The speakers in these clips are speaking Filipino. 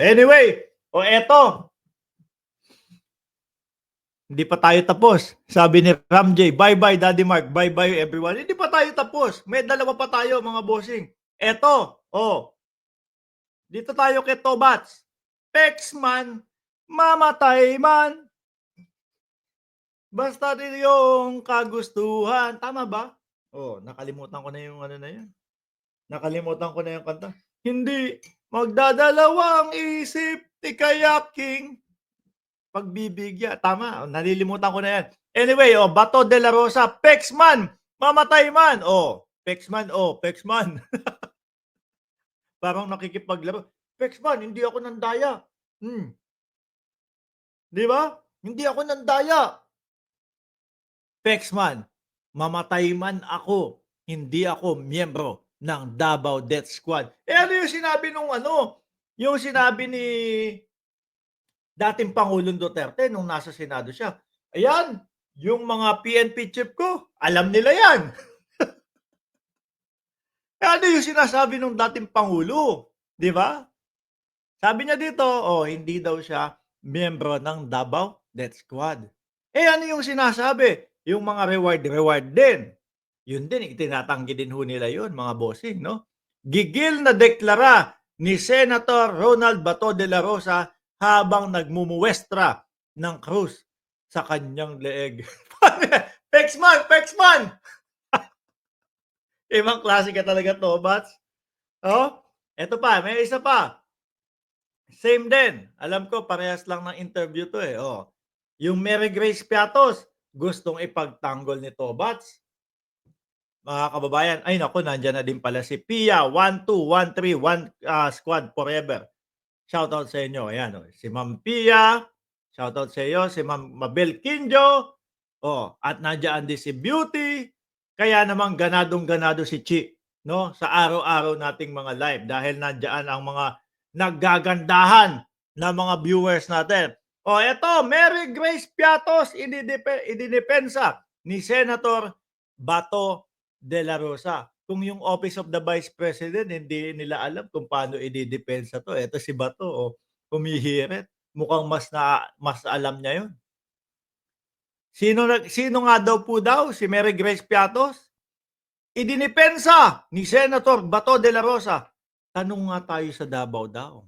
anyway, eto. Hindi pa tayo tapos. Sabi ni Ram J, bye-bye Daddy Mark, bye-bye everyone. Hindi pa tayo tapos. May dalawa pa tayo mga bossing. Eto, dito tayo kay Tobats. Pexman, mamatay man. Basta rin yung kagustuhan. Tama ba? Nakalimutan ko na yung ano na yun. Nakalimutan ko na yung kanta. Hindi magdadalawang isip, di kaya king. Pagbibigyan. Tama, nalilimutan ko na yan. Anyway, Bato de la Rosa, Pexman, mamatay man. Pexman, Pexman. Parang nakikipaglaro. Pexman, hindi ako nandaya. Di ba? Hindi ako nandaya. Pexman, mamatay man ako. Hindi ako miyembro ng Davao Death Squad. Ano yung sinabi nung yung sinabi ni dating Pangulong Duterte nung nasa Senado siya. Ayan, yung mga PNP chief ko, alam nila yan. Ano yung sinasabi nung dating Pangulo? Di ba? Sabi niya dito, hindi daw siya miyembro ng Davao Death Squad. Ano yung sinasabi? Yung mga reward din. Yun din, itinatanggi din ho nila yun, mga bossing, no? Gigil na deklara ni Senator Ronald Bato de la Rosa habang nagmumuwestra ng krus sa kanyang leeg. Pexman! Pexman! Ibang klase ka talaga, Tobats. Eto pa, may isa pa. Same din. Alam ko, parehas lang ng interview to eh. Yung Mary Grace Piatos, gustong ipagtanggol ni Tobats. Mga kababayan, ay naku, nandyan na din pala si Pia, 12131 Squad Forever. Shoutout sa inyo. Ayan, si Ma'am Pia, shoutout sa iyo, si Ma'am Mabel Kinjo, at nandiyan din si Beauty, kaya naman ganadong-ganado si Chi, no, sa araw-araw nating mga live dahil nandiyan ang mga naggagandahan na mga viewers natin. Eto, Mary Grace Piatos, ididepensa ni Senator Bato de la Rosa. Kung yung Office of the Vice President, hindi nila alam kung paano ididepensa to. Ito si Bato, humihirit. Mukhang mas alam niya yun. Sino nga daw si Mary Grace Piatos? Idinipensa ni Senator Bato de la Rosa. Tanong nga tayo sa Davao daw.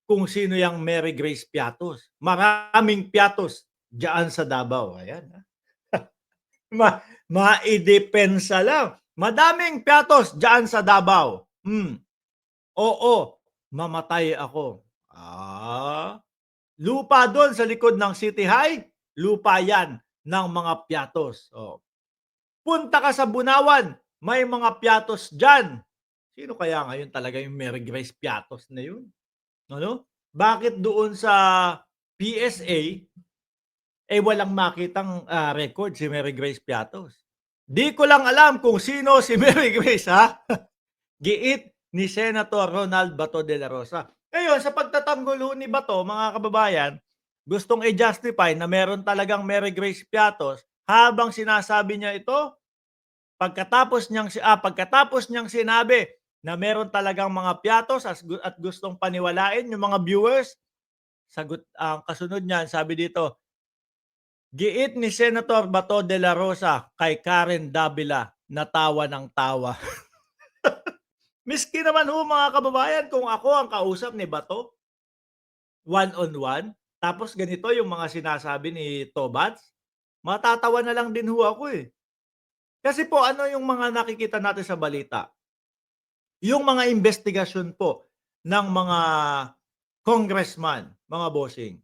Kung sino yung Mary Grace Piatos. Maraming Piatos diyan sa Davao. Ayan. Maidepensa lang. Madaming Piatos diyan sa Davao. Oo, mamatay ako. Lupa doon sa likod ng City High, lupa yan ng mga Piatos. Punta ka sa Bunawan, may mga Piatos dyan. Sino kaya ngayon talaga yung Mary Grace Piatos na yun? Bakit doon sa PSA, walang makitang record si Mary Grace Piatos? Di ko lang alam kung sino si Mary Grace, ha? Giit ni Senator Ronald Bato de la Rosa. Ngayon, sa pagtatanggol ni Bato, mga kababayan, gustong i-justify na meron talagang Mary Grace Piatos habang sinasabi niya ito, pagkatapos niyang sinabi na meron talagang mga Piatos at gustong paniwalain yung mga viewers, ang kasunod niyan, sabi dito, giit ni Senator Bato de la Rosa kay Karen Davila na tawa ng tawa. Miski naman mga kababayan, kung ako ang kausap ni Bato, one-on-one, tapos ganito yung mga sinasabi ni Tobats, matatawa na lang din ako eh. Kasi po, ano yung mga nakikita natin sa balita? Yung mga investigasyon po ng mga congressman, mga bossing.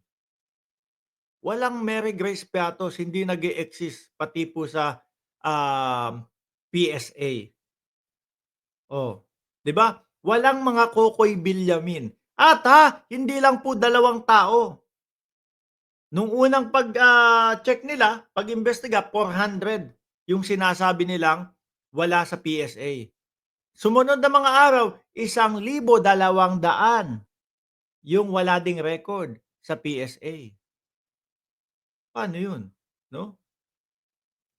Walang Mary Grace Piatos, hindi nag-e-exist pati po sa PSA. 'Di ba? Walang mga Kokoy Villamin. At hindi lang po 2 tao. Nung unang check nila, pag-imbestiga, 400 yung sinasabi nilang wala sa PSA. Sumunod na mga araw, 1,200 yung wala ding record sa PSA. Paano yun? No?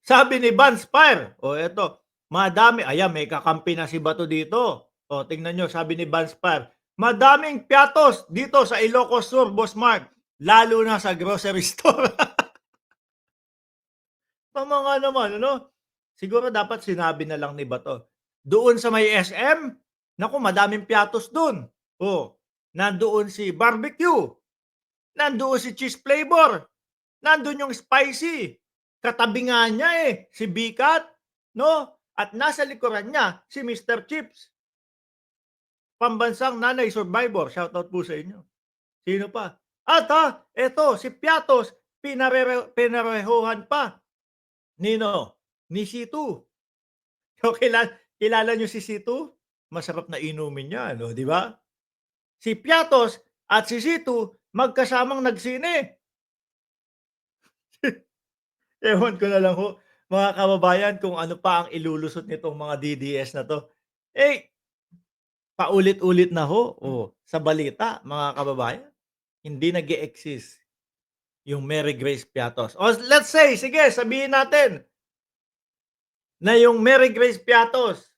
Sabi ni Vance Fire, eto, madami, ayan, may kakampi na si Bato dito. Tingnan nyo, sabi ni Vance Fire, Madaming piatos dito sa Ilocos Sur, Boss Mark, lalo na sa grocery store. Tama nga naman ano? Siguro dapat sinabi na lang ni Bato, doon sa may SM, naku madaming piatos dun. Oh, nandoon si barbecue, nandoon si cheese flavor, nandun yung spicy, katabi nga niya, si Bicat, 'no? At nasa likuran niya si Mr. Chips, pambansang nanay survivor, shoutout po sa inyo. Sino pa? At, eto si Piatos pinarehuhan pa nino, ni Situ. So, kilala niyo si Situ? Masarap na inumin 'yan, oh, 'di ba? Si Piatos at si Situ magkasamang nagsine. Ewan ko na lang ho, mga kababayan, kung ano pa ang ilulusot nitong mga DDS na 'to. Eh, paulit-ulit na ho, sa balita mga kababayan, hindi nag-e-exist yung Mary Grace Piatos. O let's say, sige sabihin natin na yung Mary Grace Piatos,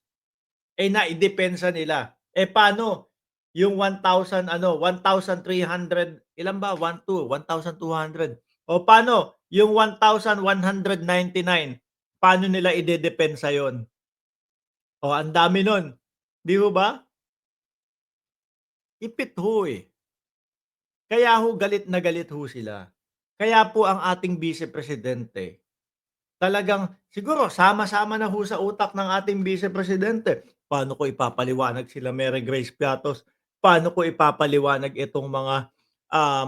naidepensa nila. Paano yung 1,000 ano, 1,300 ilan ba? 1,200. O paano yung 1,199, paano nila idedepensa yon? O ang dami nun, 'di ho ba? Ipit ho, Kaya ho galit na galit ho sila. Kaya po ang ating Vice Presidente, talagang siguro sama-sama na ho sa utak ng ating Vice Presidente. Paano ko ipapaliwanag sila Mary Grace Piatos? Paano ko ipapaliwanag itong mga,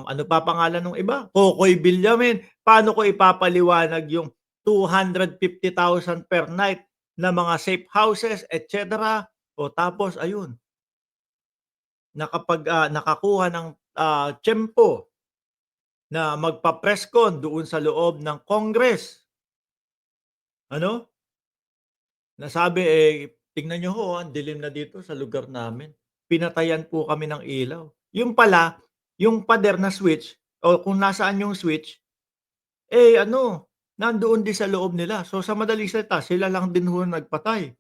ano pa pangalan nung iba? Kokoy Villamin. Paano ko ipapaliwanag yung 250,000 per night na mga safe houses, et cetera. O tapos ayun, nakakuha ng, tiyempo na magpa-press con doon sa loob ng Congress. Ano? Nasabi, "Tignan niyo ho, ang dilim na dito sa lugar namin. Pinatayan po kami ng ilaw." Yung pala, yung pader na switch o kung nasaan yung switch, ano, nandoon din sa loob nila. So, sa madaling salita, sila lang din ho nagpatay.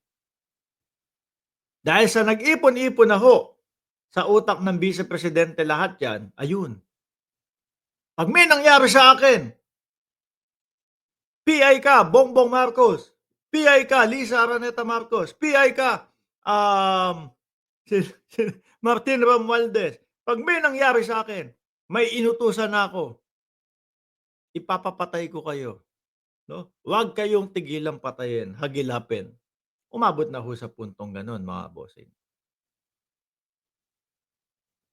Dahil sa nag-ipon-ipon na ho sa utak ng Vice Presidente lahat 'yan, ayun, 'pag may nangyari sa akin, PI ka Bongbong Marcos, PI ka Lisa Araneta Marcos, PI ka, um, si Martin Romualdez. 'Pag may nangyari sa akin, may inutusan na ako, ipapapatay ko kayo, 'no. Huwag kayong tigilang patayin, hagilapin. Umabot na ho sa puntong gano'n mga bossing.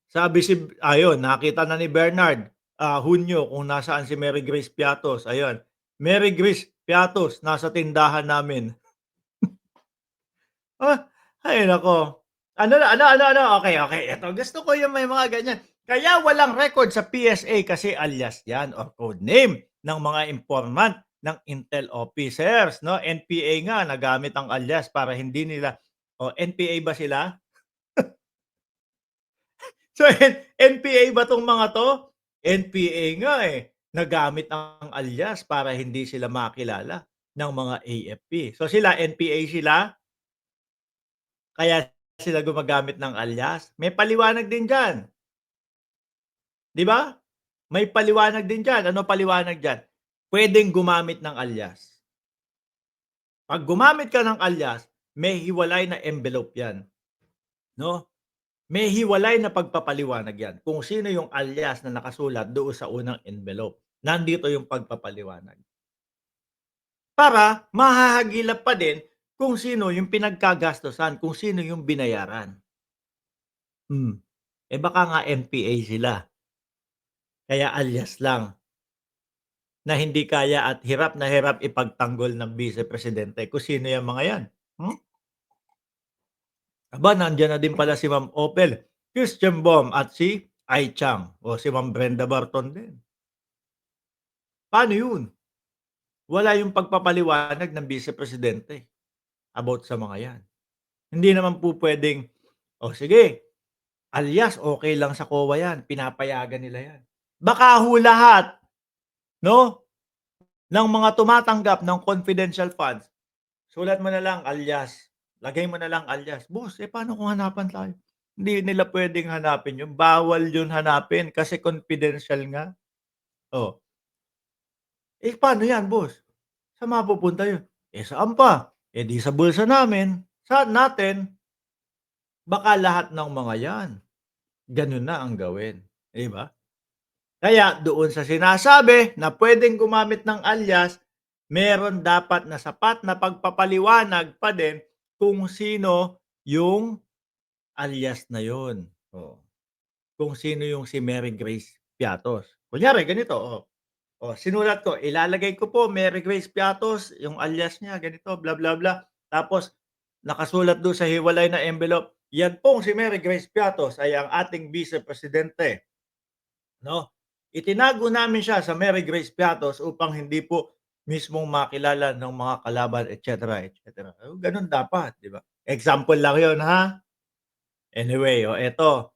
Sabi ayun nakita na ni Bernard, Hunyo kung nasaan si Mary Grace Piatos, ayun. Mary Grace Piatos nasa tindahan namin. Ay naku. Ano, okey, okey, eto gusto ko yung may mga ganyan. Kaya walang record sa PSA kasi alias yan or code name ng mga informant ng intel officers 'no. NPA nga nagamit ang alias para hindi nila NPA ba sila? So, NPA ba 'tong mga 'to? NPA nga, nagamit ang alias para hindi sila makilala ng mga AFP. So, sila NPA sila, kaya sila gumagamit ng alias? May paliwanag din diyan, 'di ba? May paliwanag din diyan. Ano paliwanag diyan? Puwedeng gumamit ng alias. 'Pag gumamit ka ng alias, may hiwalay na envelope 'yan, 'no? May hiwalay na pagpapaliwanag 'yan kung sino yung alias na nakasulat doon sa unang envelope. Nandito yung pagpapaliwanag. Para mahahagilap pa din kung sino yung pinagkagastusan, kung sino yung binayaran. Hmm, baka nga NPA sila, kaya alias lang na hindi kaya at hirap na hirap ipagtanggol ng Vice Presidente kung sino yang mga 'yan, hmm? Aba, nandiyan na din pala si Ma'am Opel, Christian Bom at si Ai Chang o si Ma'am Brenda Barton din. Paano 'yun? Wala yung pagpapaliwanag ng Vice Presidente about sa mga 'yan. Hindi naman po puwedeng, "O sige, alias okey lang sa COA 'yan, pinapayagan nila 'yan." Baka ho lahat 'no, ng mga tumatanggap ng confidential funds, sulat mo na lang alias, lagay mo na lang alias. "Boss, paano kung hanapan tayo?" Hindi nila puwedeng hanapin yun, bawal yun hanapin kasi confidential nga. Oh, paano yan boss? Saan mapupunta yun? Saan pa? Di sa bulsa namin, natin, baka lahat ng mga yan, ganun na ang gawin, 'di ba? Kaya doon sa sinasabi na puwedeng gumamit ng alias, meron dapat na sapat na pagpapaliwanag pa din kung sino yung alias na yun, oo. Kung sino yung si Mary Grace Piatos. Kunyari ganito, sinulat ko, ilalagay ko po Mary Grace Piatos, yung alias niya ganito, bla, bla, bla. Tapos nakasulat dun sa hiwalay na envelope, "Yan pong si Mary Grace Piatos ay ang ating Vice Presidente." 'No? Itinago namin siya sa Mary Grace Piatos upang hindi po mismong makilala ng mga kalaban et cetera, et cetera. Gano'n dapat, 'di ba? Example lang 'yun, ha? Anyway, eto